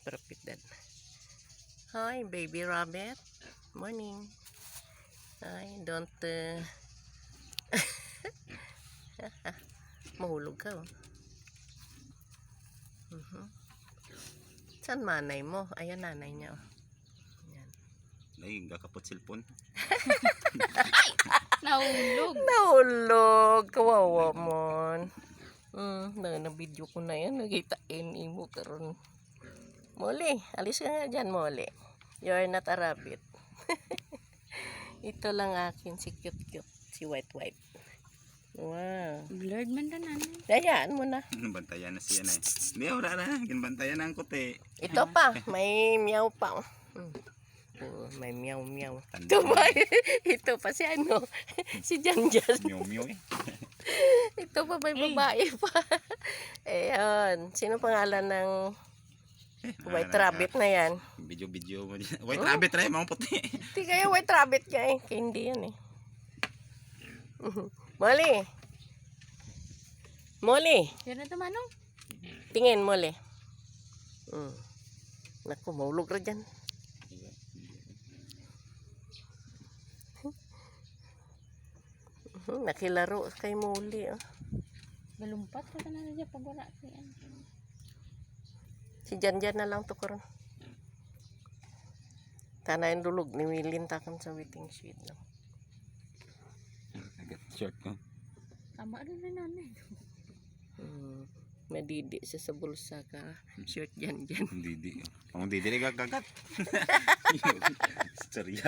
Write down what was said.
Perpitan. Hi, baby rabbit. Morning. Hi, don't mahulog ka oh. Saan manay mo? Ayan nanay niya oh. Ayan. Ay, gakapot cellphone. Nahulog. Nahulog. Kawawa mon. Na-video ko na yan. Nagitain mo karon. Molly, alis ka nga dyan, Molly. You're not a rabbit. Ito lang akin, si cute-cute. Si white-white. Wow. Blurred man na nanay. Dayaan mo na. Bantayan na siya na eh. Hindi, wala na. Ginbantayan na ang kote. Ito pa, may meow pa. May meow. Tanda. Ito pa si ano, si Janjan. Mew eh. Ito pa may babae pa. Ayan, sino pangalan ng white rabbit na yan? Video mo dyan. White rabbit rin, mga puti. Hindi kaya white rabbit ka eh. Kaya hindi yan eh. Molly. Molly. Yan na tumanong. Tingin, Molly. Naku, maulog ra dyan. Nakilaro kay Molly. Oh. Balumpat ka na rin pag wala. Si Janjan na lang to karon. Tanayin dulog ni Wilin takan sa waiting shed. No? Short ko. Tama rin na nanay. Madidi siya sa bulsa ka. Short Janjan. Didi. Ang didi, gagat. Istorya.